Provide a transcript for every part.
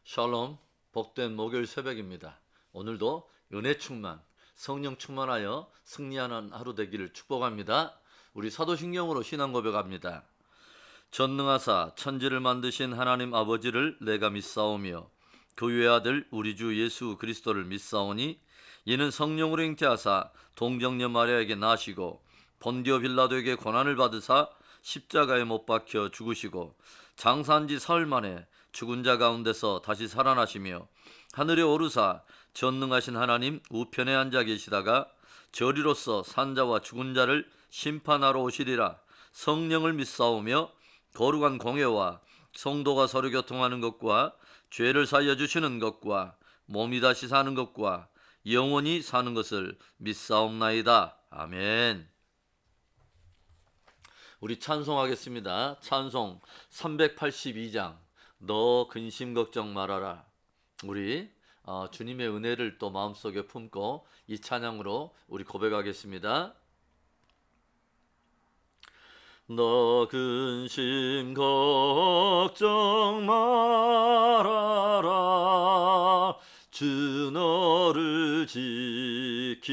샬롬, 복된 목요일 새벽입니다. 오늘도 은혜 충만, 성령 충만하여 승리하는 하루 되기를 축복합니다. 우리 사도신경으로 신앙 고백합니다. 전능하사 천지를 만드신 하나님 아버지를 내가 믿사오며 그의 아들 우리 주 예수 그리스도를 믿사오니 이는 성령으로 잉태하사 동정녀 마리아에게 나시고 본디오 빌라도에게 고난을 받으사 십자가에 못 박혀 죽으시고 장사한 지 사흘 만에 죽은 자 가운데서 다시 살아나시며 하늘에 오르사 전능하신 하나님 우편에 앉아 계시다가 저리로서 산자와 죽은 자를 심판하러 오시리라. 성령을 믿사오며 거룩한 공회와 성도가 서로 교통하는 것과 죄를 사하여 주시는 것과 몸이 다시 사는 것과 영원히 사는 것을 믿사옵나이다. 아멘. 우리 찬송하겠습니다. 찬송 382장 너 근심 걱정 말아라. 우리 주님의 은혜를 또 마음속에 품고 이 찬양으로 우리 고백하겠습니다. 너 근심 걱정 말아라. 주 너를 지키리.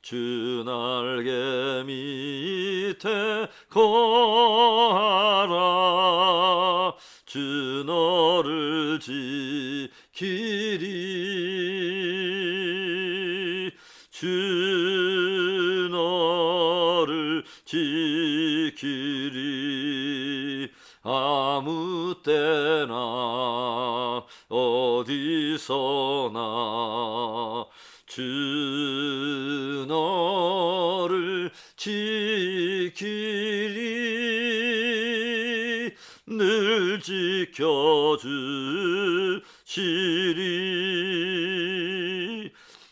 주 날개 밑에 거하라. 주 너를 지키리. 주 너를 지키리. 아무 때나 어디서나 주 너를 지키리. 늘 지켜주시리.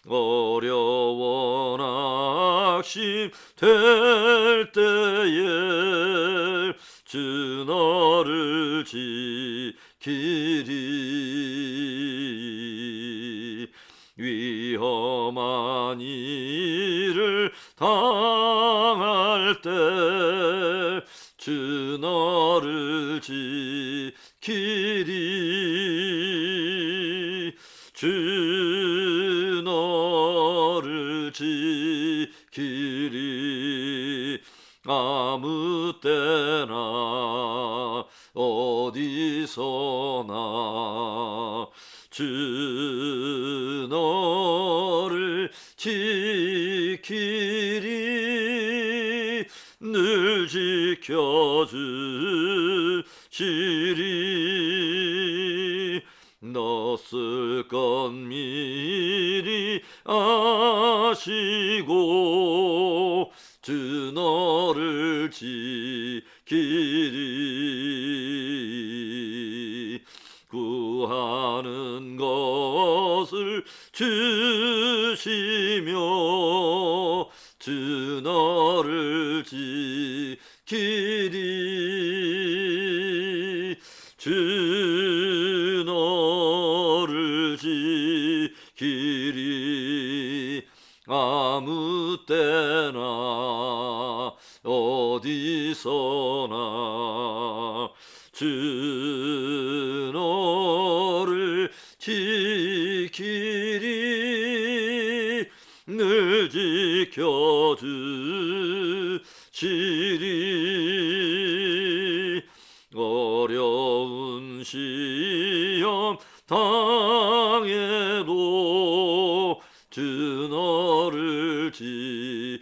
어려워 낙심될 때에 주 너를 지키리. 위험한 일을 당할 때 주 너를 지키리. 주 너를 지키리. 아무 때나 어디서나 주 너를 지키리. 늘 지켜주시리. 너 쓸 것 미리 아시고 주 너를 지키리. 구하는 것을 주시며 주 너를 지키리. 주 너를 지키리. 아무 때나 어디서나 주 너를 지키리. 늘 지켜주시리. 어려운 시험 당해도 주 너를 지키리.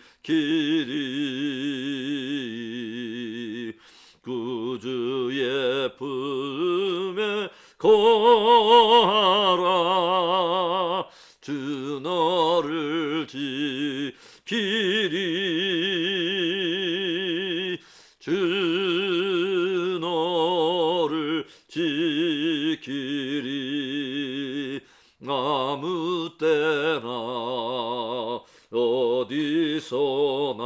구주의 품에 거하라. 주 너를 지키리. 주 너를 지키리. 아무 때나 어디서나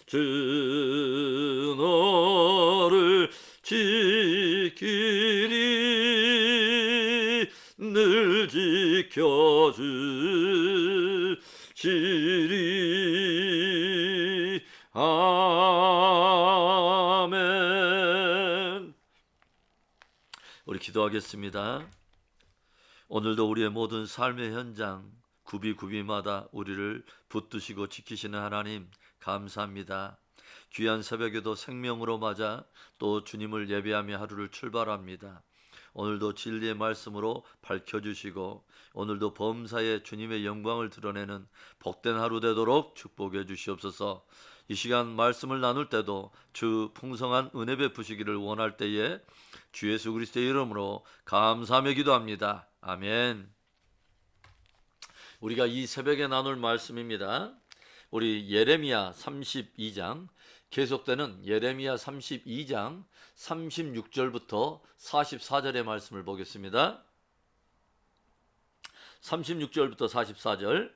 주 너를 지키리. 늘 지켜주시리. 아멘. 우리 기도하겠습니다. 오늘도 우리의 모든 삶의 현장 구비구비마다 우리를 붙드시고 지키시는 하나님 감사합니다. 귀한 새벽에도 생명으로 맞아 또 주님을 예배하며 하루를 출발합니다. 오늘도 진리의 말씀으로 밝혀주시고 오늘도 범사에 주님의 영광을 드러내는 복된 하루 되도록 축복해 주시옵소서. 이 시간 말씀을 나눌 때도 주 풍성한 은혜 베푸시기를 원할 때에 주 예수 그리스도의 이름으로 감사하며 기도합니다. 아멘. 우리가 이 새벽에 나눌 말씀입니다. 우리 예레미야 32장, 계속되는 예레미야 32장 36절부터 44절의 말씀을 보겠습니다. 36절부터 44절.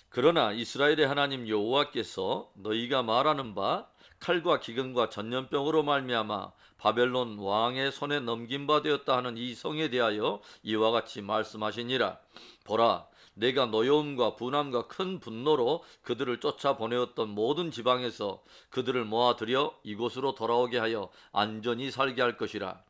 그러나 이스라엘의 하나님 여호와께서 너희가 말하는 바 칼과 기근과 전염병으로 말미암아 바벨론 왕의 손에 넘긴 바 되었다 하는 이 성에 대하여 이와 같이 말씀하시니라. 보라, 내가 노여움과 분함과 큰 분노로 그들을 쫓아 보내었던 모든 지방에서 그들을 모아들여 이곳으로 돌아오게 하여 안전히 살게 할 것이라.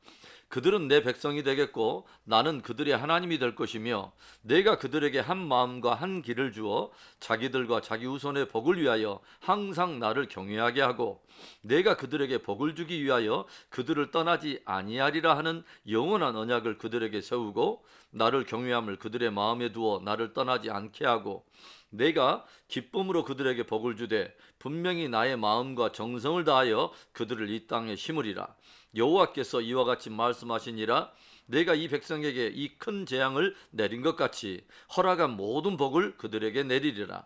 그들은 내 백성이 되겠고 나는 그들의 하나님이 될 것이며 내가 그들에게 한 마음과 한 길을 주어 자기들과 자기 후손의 복을 위하여 항상 나를 경외하게 하고 내가 그들에게 복을 주기 위하여 그들을 떠나지 아니하리라 하는 영원한 언약을 그들에게 세우고 나를 경외함을 그들의 마음에 두어 나를 떠나지 않게 하고 내가 기쁨으로 그들에게 복을 주되 분명히 나의 마음과 정성을 다하여 그들을 이 땅에 심으리라. 여호와께서 이와 같이 말씀하시니라. 내가 이 백성에게 이 큰 재앙을 내린 것 같이 허락한 모든 복을 그들에게 내리리라.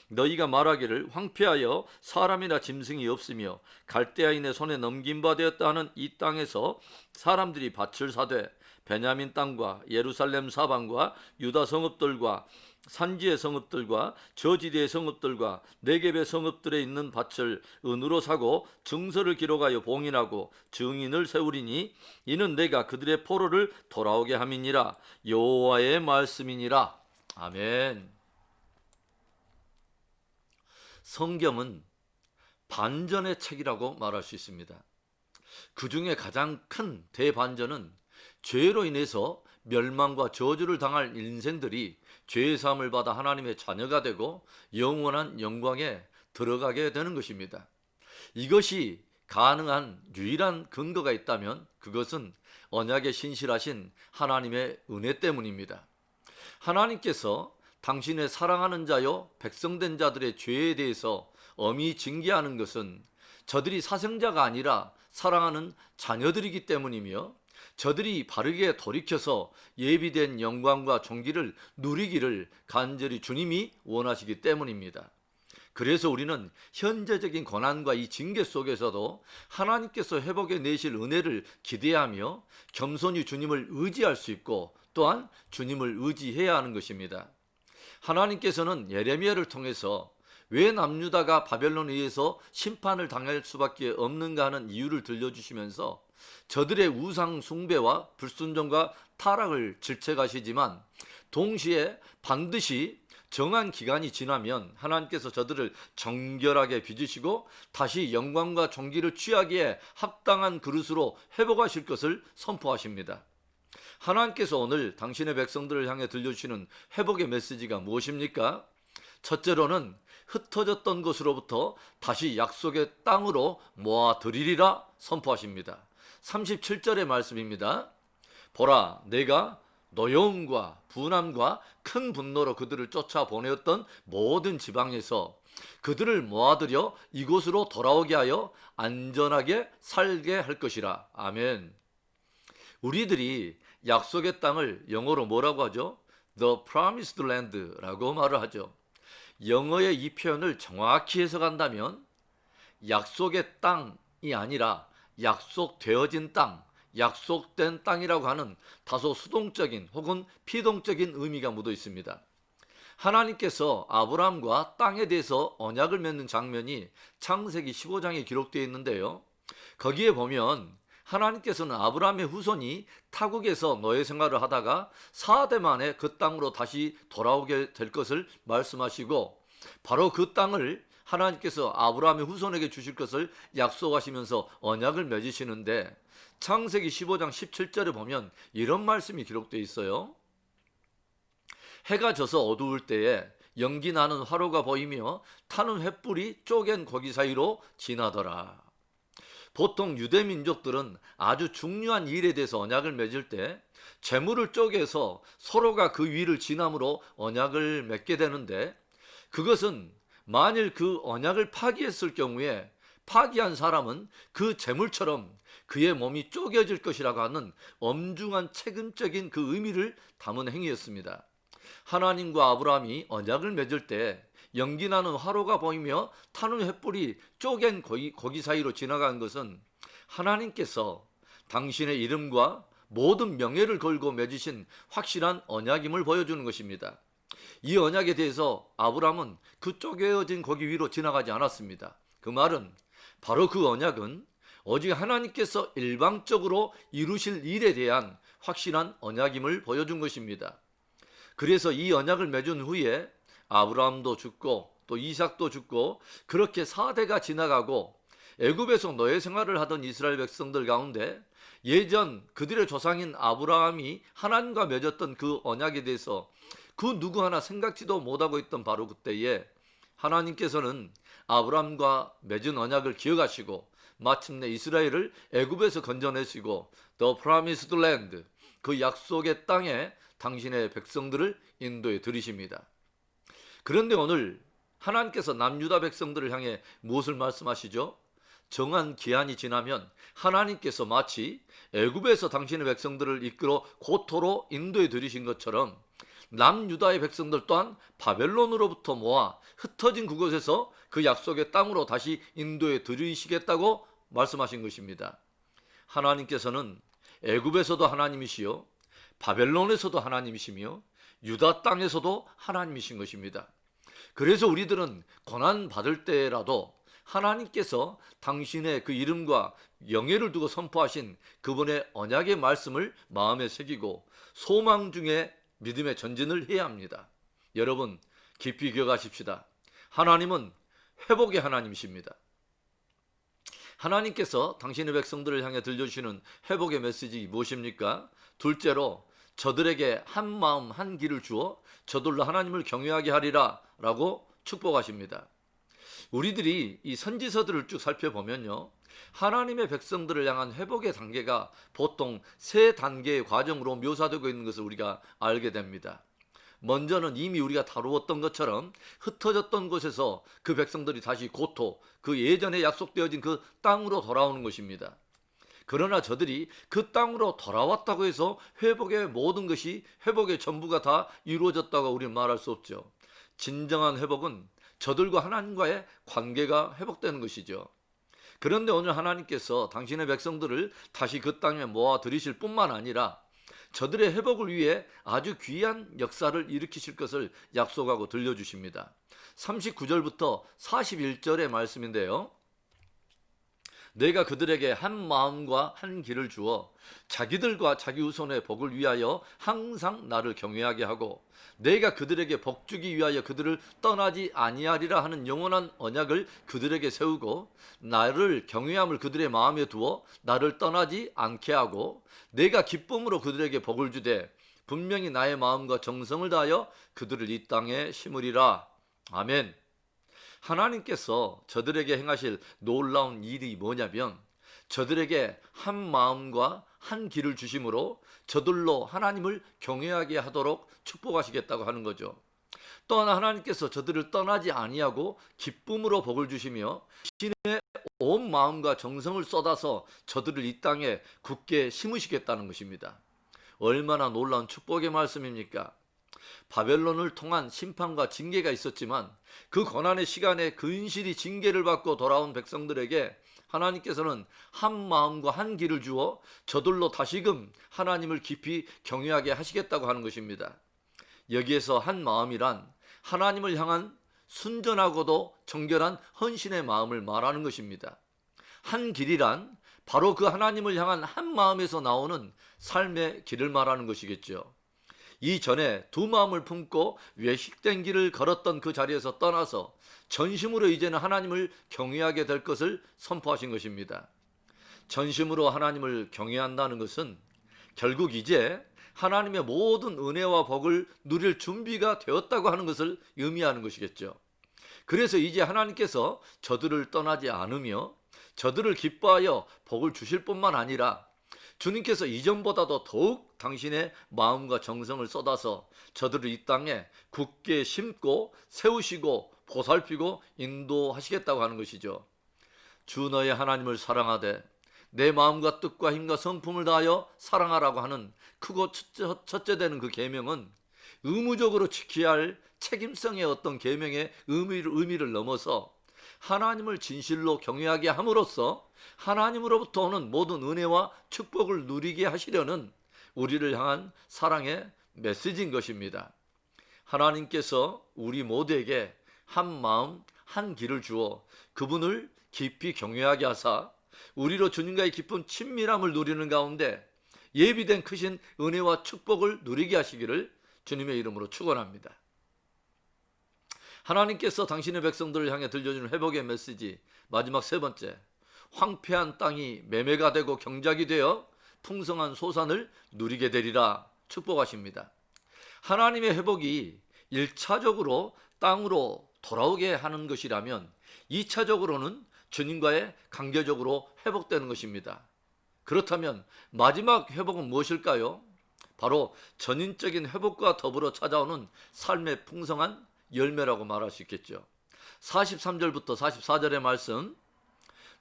너희가 말하기를 황폐하여 사람이나 짐승이 없으며 갈대아인의 손에 넘긴 바 되었다 하는 이 땅에서 사람들이 밭을 사되 베냐민 땅과 예루살렘 사방과 유다 성읍들과 산지의 성읍들과 저지대의 성읍들과 네겝의 성읍들에 있는 밭을 은으로 사고 증서를 기록하여 봉인하고 증인을 세우리니 이는 내가 그들의 포로를 돌아오게 함이니라. 여호와의 말씀이니라. 아멘. 성경은 반전의 책이라고 말할 수 있습니다. 그 중에 가장 큰 대반전은 죄로 인해서 멸망과 저주를 당할 인생들이 죄의 사함을 받아 하나님의 자녀가 되고 영원한 영광에 들어가게 되는 것입니다. 이것이 가능한 유일한 근거가 있다면 그것은 언약에 신실하신 하나님의 은혜 때문입니다. 하나님께서 당신의 사랑하는 자요 백성된 자들의 죄에 대해서 엄히 징계하는 것은 저들이 사생자가 아니라 사랑하는 자녀들이기 때문이며 저들이 바르게 돌이켜서 예비된 영광과 존귀를 누리기를 간절히 주님이 원하시기 때문입니다. 그래서 우리는 현재적인 고난과 이 징계 속에서도 하나님께서 회복해 내실 은혜를 기대하며 겸손히 주님을 의지할 수 있고 또한 주님을 의지해야 하는 것입니다. 하나님께서는 예레미야를 통해서 왜 남유다가 바벨론에 의해서 심판을 당할 수밖에 없는가 하는 이유를 들려주시면서 저들의 우상 숭배와 불순종과 타락을 질책하시지만 동시에 반드시 정한 기간이 지나면 하나님께서 저들을 정결하게 빚으시고 다시 영광과 존귀를 취하기에 합당한 그릇으로 회복하실 것을 선포하십니다. 하나님께서 오늘 당신의 백성들을 향해 들려주시는 회복의 메시지가 무엇입니까? 첫째로는 흩어졌던 것으로부터 다시 약속의 땅으로 모아드리리라 선포하십니다. 37절의 말씀입니다. 보라, 내가 노여움과 분함과 큰 분노로 그들을 쫓아 보내었던 모든 지방에서 그들을 모아들여 이곳으로 돌아오게 하여 안전하게 살게 할 것이라. 아멘. 우리들이 약속의 땅을 영어로 뭐라고 하죠? The Promised Land라고 말을 하죠. 영어의 이 표현을 정확히 해석한다면 약속의 땅이 아니라 약속되어진 땅, 약속된 땅이라고 하는 다소 수동적인 혹은 피동적인 의미가 묻어 있습니다. 하나님께서 아브라함과 땅에 대해서 언약을 맺는 장면이 창세기 15장에 기록되어 있는데요. 거기에 보면 하나님께서는 아브라함의 후손이 타국에서 노예 생활을 하다가 4대 만에 그 땅으로 다시 돌아오게 될 것을 말씀하시고 바로 그 땅을 하나님께서 아브라함의 후손에게 주실 것을 약속하시면서 언약을 맺으시는데 창세기 15장 17절에 보면 이런 말씀이 기록되어 있어요. 해가 져서 어두울 때에 연기 나는 화로가 보이며 타는 횃불이 쪼갠 고기 사이로 지나더라. 보통 유대 민족들은 아주 중요한 일에 대해서 언약을 맺을 때 재물을 쪼개서 서로가 그 위를 지남으로 언약을 맺게 되는데, 그것은 만일 그 언약을 파기했을 경우에 파기한 사람은 그 재물처럼 그의 몸이 쪼개질 것이라고 하는 엄중한 책임적인 그 의미를 담은 행위였습니다. 하나님과 아브라함이 언약을 맺을 때 연기나는 화로가 보이며 타는 횃불이 쪼갠 고기 사이로 지나간 것은 하나님께서 당신의 이름과 모든 명예를 걸고 맺으신 확실한 언약임을 보여주는 것입니다. 이 언약에 대해서 아브라함은 그 쪼개어진 고기 위로 지나가지 않았습니다. 그 말은 바로 그 언약은 오직 하나님께서 일방적으로 이루실 일에 대한 확실한 언약임을 보여준 것입니다. 그래서 이 언약을 맺은 후에 아브라함도 죽고 또 이삭도 죽고 그렇게 4대가 지나가고 애굽에서 노예 생활을 하던 이스라엘 백성들 가운데 예전 그들의 조상인 아브라함이 하나님과 맺었던 그 언약에 대해서 그 누구 하나 생각지도 못하고 있던 바로 그때에 하나님께서는 아브라함과 맺은 언약을 기억하시고 마침내 이스라엘을 애굽에서 건져내시고 The Promised Land, 그 약속의 땅에 당신의 백성들을 인도해 들이십니다. 그런데 오늘 하나님께서 남유다 백성들을 향해 무엇을 말씀하시죠? 정한 기한이 지나면 하나님께서 마치 애굽에서 당신의 백성들을 이끌어 고토로 인도해 들이신 것처럼 남유다의 백성들 또한 바벨론으로부터 모아 흩어진 그곳에서 그 약속의 땅으로 다시 인도해 들이시겠다고 말씀하신 것입니다. 하나님께서는 애굽에서도 하나님이시요 바벨론에서도 하나님이시며 유다 땅에서도 하나님이신 것입니다. 그래서 우리들은 고난 받을 때라도 하나님께서 당신의 그 이름과 영예를 두고 선포하신 그분의 언약의 말씀을 마음에 새기고 소망 중에 믿음의 전진을 해야 합니다. 여러분 깊이 기억하십시다. 하나님은 회복의 하나님이십니다. 하나님께서 당신의 백성들을 향해 들려주시는 회복의 메시지 무엇입니까? 둘째로 저들에게 한 마음 한 길을 주어 저들로 하나님을 경외하게 하리라 라고 축복하십니다. 우리들이 이 선지서들을 쭉 살펴보면요, 하나님의 백성들을 향한 회복의 단계가 보통 세 단계의 과정으로 묘사되고 있는 것을 우리가 알게 됩니다. 먼저는 이미 우리가 다루었던 것처럼 흩어졌던 곳에서 그 백성들이 다시 고토, 그 예전에 약속되어진 그 땅으로 돌아오는 것입니다. 그러나 저들이 그 땅으로 돌아왔다고 해서 회복의 모든 것이, 회복의 전부가 다 이루어졌다고 우리는 말할 수 없죠. 진정한 회복은 저들과 하나님과의 관계가 회복되는 것이죠. 그런데 오늘 하나님께서 당신의 백성들을 다시 그 땅에 모아 들이실 뿐만 아니라 저들의 회복을 위해 아주 귀한 역사를 일으키실 것을 약속하고 들려주십니다. 39절부터 41절의 말씀인데요, 내가 그들에게 한 마음과 한 길을 주어 자기들과 자기 후손의 복을 위하여 항상 나를 경외하게 하고 내가 그들에게 복 주기 위하여 그들을 떠나지 아니하리라 하는 영원한 언약을 그들에게 세우고 나를 경외함을 그들의 마음에 두어 나를 떠나지 않게 하고 내가 기쁨으로 그들에게 복을 주되 분명히 나의 마음과 정성을 다하여 그들을 이 땅에 심으리라. 아멘. 하나님께서 저들에게 행하실 놀라운 일이 뭐냐면 저들에게 한 마음과 한 길을 주심으로 저들로 하나님을 경외하게 하도록 축복하시겠다고 하는 거죠. 또한 하나님께서 저들을 떠나지 아니하고 기쁨으로 복을 주시며 신의 온 마음과 정성을 쏟아서 저들을 이 땅에 굳게 심으시겠다는 것입니다. 얼마나 놀라운 축복의 말씀입니까? 바벨론을 통한 심판과 징계가 있었지만 그 고난의 시간에 근실히 징계를 받고 돌아온 백성들에게 하나님께서는 한 마음과 한 길을 주어 저들로 다시금 하나님을 깊이 경외하게 하시겠다고 하는 것입니다. 여기에서 한 마음이란 하나님을 향한 순전하고도 정결한 헌신의 마음을 말하는 것입니다. 한 길이란 바로 그 하나님을 향한 한 마음에서 나오는 삶의 길을 말하는 것이겠죠. 이전에 두 마음을 품고 외식된 길을 걸었던 그 자리에서 떠나서 전심으로 이제는 하나님을 경외하게 될 것을 선포하신 것입니다. 전심으로 하나님을 경외한다는 것은 결국 이제 하나님의 모든 은혜와 복을 누릴 준비가 되었다고 하는 것을 의미하는 것이겠죠. 그래서 이제 하나님께서 저들을 떠나지 않으며 저들을 기뻐하여 복을 주실 뿐만 아니라 주님께서 이전보다도 더욱 당신의 마음과 정성을 쏟아서 저들을 이 땅에 굳게 심고 세우시고 보살피고 인도하시겠다고 하는 것이죠. 주 너의 하나님을 사랑하되 내 마음과 뜻과 힘과 성품을 다하여 사랑하라고 하는 크고 첫째 되는 그 계명은 의무적으로 지켜야 할 책임성의 어떤 계명의 의미를 넘어서 하나님을 진실로 경외하게 함으로써 하나님으로부터 오는 모든 은혜와 축복을 누리게 하시려는 우리를 향한 사랑의 메시지인 것입니다. 하나님께서 우리 모두에게 한 마음 한 길을 주어 그분을 깊이 경외하게 하사 우리로 주님과의 깊은 친밀함을 누리는 가운데 예비된 크신 은혜와 축복을 누리게 하시기를 주님의 이름으로 축원합니다. 하나님께서 당신의 백성들을 향해 들려주는 회복의 메시지 마지막 세 번째, 황폐한 땅이 매매가 되고 경작이 되어 풍성한 소산을 누리게 되리라 축복하십니다. 하나님의 회복이 1차적으로 땅으로 돌아오게 하는 것이라면 2차적으로는 주님과의 관계적으로 회복되는 것입니다. 그렇다면 마지막 회복은 무엇일까요? 바로 전인적인 회복과 더불어 찾아오는 삶의 풍성한 열매라고 말할 수 있겠죠. 43절부터 44절의 말씀,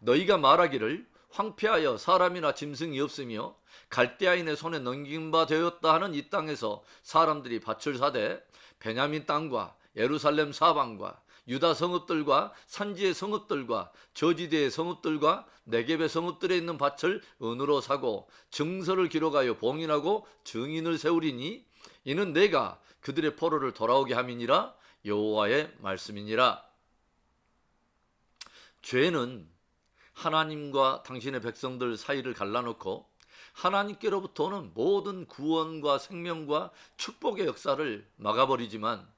너희가 말하기를 황폐하여 사람이나 짐승이 없으며 갈대아인의 손에 넘긴 바 되었다 하는 이 땅에서 사람들이 밭을 사되 베냐민 땅과 예루살렘 사방과 유다 성읍들과 산지의 성읍들과 저지대의 성읍들과 네겝의 성읍들에 있는 밭을 은으로 사고 증서를 기록하여 봉인하고 증인을 세우리니 이는 내가 그들의 포로를 돌아오게 함이니라 여호와의 말씀이니라. 죄는 하나님과 당신의 백성들 사이를 갈라놓고 하나님께로부터 오는 모든 구원과 생명과 축복의 역사를 막아버리지만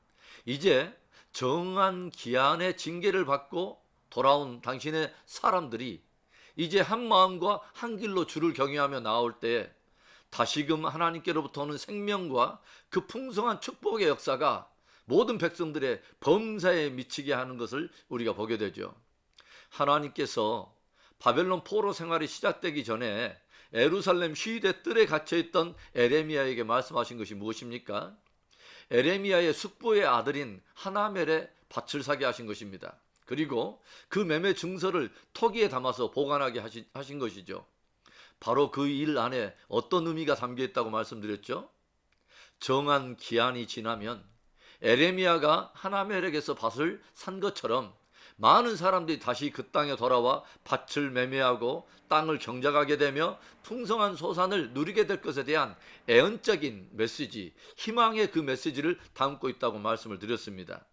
이제 정한 기한의 징계를 받고 돌아온 당신의 사람들이 이제 한 마음과 한 길로 주를 경외하며 나올 때 다시금 하나님께로부터 오는 생명과 그 풍성한 축복의 역사가 모든 백성들의 범사에 미치게 하는 것을 우리가 보게 되죠. 하나님께서 바벨론 포로 생활이 시작되기 전에 예루살렘 시위대 뜰에 갇혀있던 에레미야에게 말씀하신 것이 무엇입니까? 에레미야의 숙부의 아들인 하나멜의 밭을 사게 하신 것입니다. 그리고 그 매매 증서를 토기에 담아서 보관하게 하신 것이죠. 바로 그 일 안에 어떤 의미가 담겨 있다고 말씀드렸죠? 정한 기한이 지나면 에레미야가 하나멜에게서 밭을 산 것처럼 많은 사람들이 다시 그 땅에 돌아와 밭을 매매하고 땅을 경작하게 되며 풍성한 소산을 누리게 될 것에 대한 애언적인 메시지, 희망의 그 메시지를 담고 있다고 말씀을 드렸습니다.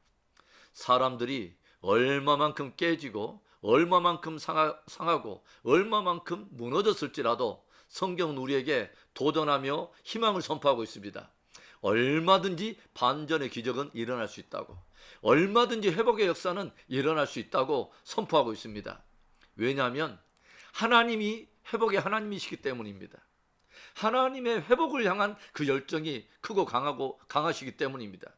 사람들이 얼마만큼 깨지고 얼마만큼 상하고 얼마만큼 무너졌을지라도 성경은 우리에게 도전하며 희망을 선포하고 있습니다. 얼마든지 반전의 기적은 일어날 수 있다고, 얼마든지 회복의 역사는 일어날 수 있다고 선포하고 있습니다. 왜냐하면 하나님이 회복의 하나님이시기 때문입니다. 하나님의 회복을 향한 그 열정이 크고 강하시기 때문입니다.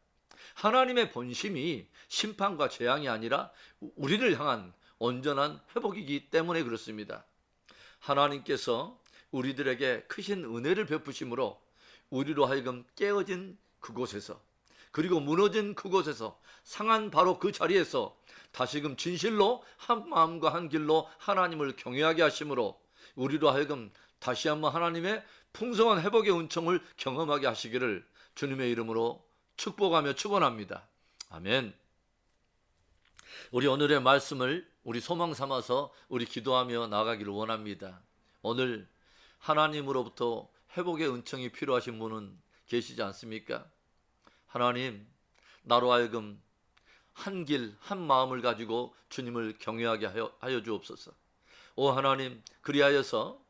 하나님의 본심이 심판과 재앙이 아니라 우리를 향한 온전한 회복이기 때문에 그렇습니다. 하나님께서 우리들에게 크신 은혜를 베푸심으로 우리로 하여금 깨어진 그곳에서, 그리고 무너진 그곳에서, 상한 바로 그 자리에서 다시금 진실로 한 마음과 한 길로 하나님을 경외하게 하심으로 우리로 하여금 다시 한번 하나님의 풍성한 회복의 은총을 경험하게 하시기를 주님의 이름으로 축복하며 축원합니다. 아멘. 우리 오늘의 말씀을 우리 소망 삼아서 우리 기도하며 나가기를 원합니다. 오늘 하나님으로부터 회복의 은총이 필요하신 분은 계시지 않습니까? 하나님, 나로 하여금 한 길, 한 마음을 가지고 주님을 경외하게 하여 주옵소서. 오 하나님, 그리하여서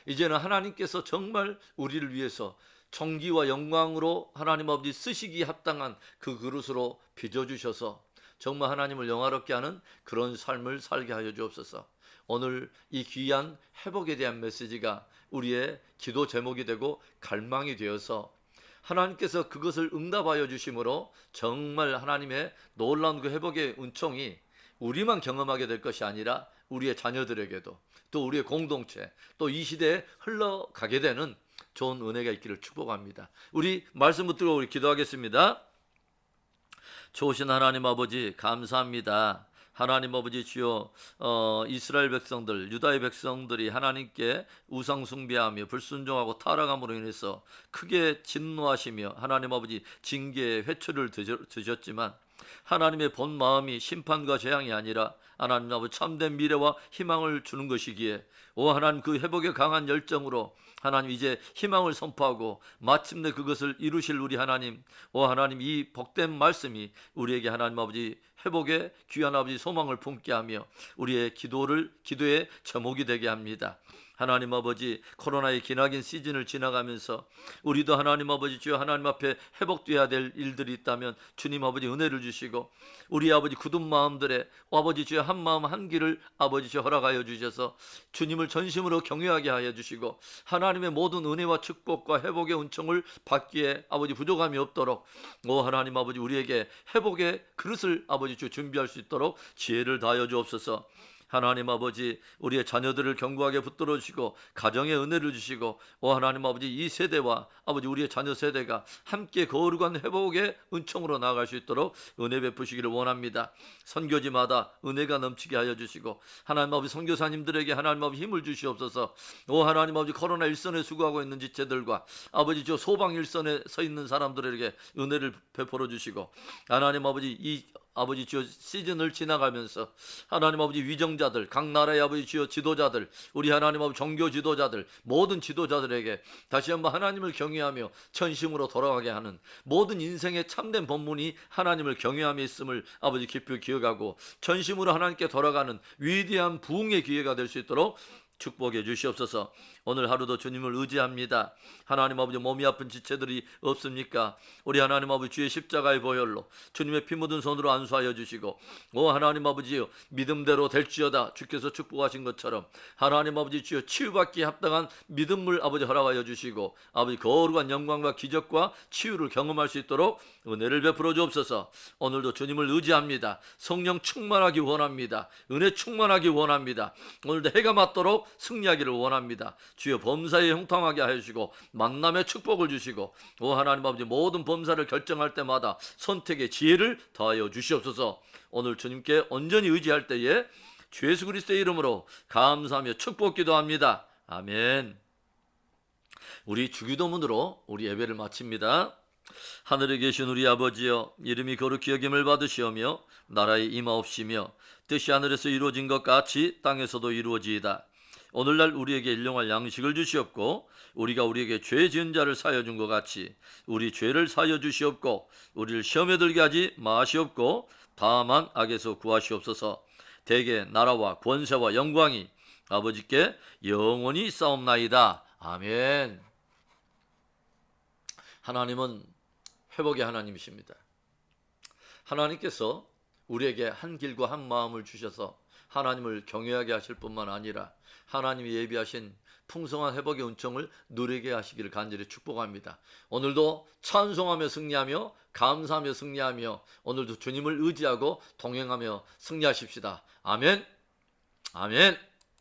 이제는 하나님께서 정말 우리를 위해서 존귀와 영광으로 하나님 아버지 쓰시기 합당한 그 그릇으로 빚어주셔서 정말 하나님을 영화롭게 하는 그런 삶을 살게 하여 주옵소서. 오늘 이 귀한 회복에 대한 메시지가 우리의 기도 제목이 되고 갈망이 되어서 하나님께서 그것을 응답하여 주심으로 정말 하나님의 놀라운 그 회복의 은총이 우리만 경험하게 될 것이 아니라 우리의 자녀들에게도 또 우리의 공동체 또 이 시대에 흘러가게 되는 좋은 은혜가 있기를 축복합니다. 우리 말씀 붙들고 우리 기도하겠습니다. 좋으신 하나님 아버지 감사합니다. 하나님 아버지 주여 이스라엘 백성들 유다의 백성들이 하나님께 우상 숭배하며 불순종하고 타락함으로 인해서 크게 진노하시며 하나님 아버지 징계의 회초리를 드셨지만 하나님의 본 마음이 심판과 재앙이 아니라 하나님 아버지 참된 미래와 희망을 주는 것이기에 오 하나님 그 회복의 강한 열정으로 하나님 이제 희망을 선포하고 마침내 그것을 이루실 우리 하나님 오 하나님 이 복된 말씀이 우리에게 하나님 아버지 회복의 귀한 아버지 소망을 품게 하며 우리의 기도의 제목이 되게 합니다. 하나님 아버지 코로나의 기나긴 시즌을 지나가면서 우리도 하나님 아버지 주여 하나님 앞에 회복되어야 될 일들이 있다면 주님 아버지 은혜를 주시고 우리 아버지 굳은 마음들의 아버지 주여 한 마음 한 길을 아버지 주여 허락하여 주셔서 주님을 전심으로 경외하게 하여 주시고 하나님의 모든 은혜와 축복과 회복의 은총을 받기에 아버지 부족함이 없도록 오 하나님 아버지 우리에게 회복의 그릇을 아버지 주여 준비할 수 있도록 지혜를 다하여 주옵소서. 하나님 아버지 우리의 자녀들을 견고하게 붙들어 주시고 가정의 은혜를 주시고 오 하나님 아버지 이 세대와 아버지 우리의 자녀 세대가 함께 거룩한 회복의 은총으로 나아갈 수 있도록 은혜 베푸시기를 원합니다. 선교지마다 은혜가 넘치게 하여 주시고 하나님 아버지 선교사님들에게 하나님 아버지 힘을 주시옵소서. 오 하나님 아버지 코로나 일선에 수고하고 있는 지체들과 아버지 저 소방 일선에 서 있는 사람들에게 은혜를 베풀어 주시고 하나님 아버지 이 아버지 주여 시즌을 지나가면서 하나님 아버지 위정자들 각 나라의 아버지 주여 지도자들 우리 하나님 아버지 종교 지도자들 모든 지도자들에게 다시 한번 하나님을 경외하며 전심으로 돌아가게 하는 모든 인생의 참된 본문이 하나님을 경외함에 있음을 아버지 깊이 기억하고 전심으로 하나님께 돌아가는 위대한 부흥의 기회가 될 수 있도록 축복해 주시옵소서. 오늘 하루도 주님을 의지합니다. 하나님 아버지 몸이 아픈 지체들이 없습니까? 우리 하나님 아버지 주의 십자가의 보혈로 주님의 피 묻은 손으로 안수하여 주시고 오 하나님 아버지요 믿음대로 될지어다 주께서 축복하신 것처럼 하나님 아버지 주여 치유받기에 합당한 믿음을 아버지 허락하여 주시고 아버지 거룩한 영광과 기적과 치유를 경험할 수 있도록 은혜를 베풀어 주옵소서. 오늘도 주님을 의지합니다. 성령 충만하기 원합니다. 은혜 충만하기 원합니다. 오늘도 해가 맞도록 승리하기를 원합니다. 주여 범사에 형통하게 하시고 만남의 축복을 주시고 오 하나님 아버지 모든 범사를 결정할 때마다 선택의 지혜를 더하여 주시옵소서. 오늘 주님께 온전히 의지할 때에 주 예수 그리스도의 이름으로 감사하며 축복 기도합니다. 아멘. 우리 주기도문으로 우리 예배를 마칩니다. 하늘에 계신 우리 아버지여 이름이 거룩히 여김을 받으시오며 나라에 임하옵시며 뜻이 하늘에서 이루어진 것 같이 땅에서도 이루어지이다. 오늘날 우리에게 일용할 양식을 주시옵고 우리가 우리에게 죄 지은 자를 사하여 준 것 같이 우리 죄를 사하여 주시옵고 우리를 시험에 들게 하지 마시옵고 다만 악에서 구하시옵소서. 대개 나라와 권세와 영광이 아버지께 영원히 있사옵나이다. 아멘. 하나님은 회복의 하나님이십니다. 하나님께서 우리에게 한 길과 한 마음을 주셔서 하나님을 경외하게 하실 뿐만 아니라 하나님이 예비하신 풍성한 회복의 은총을 누리게 하시기를 간절히 축복합니다. 오늘도 찬송하며 승리하며 감사하며 승리하며 오늘도 주님을 의지하고 동행하며 승리하십시다. 아멘. 아멘.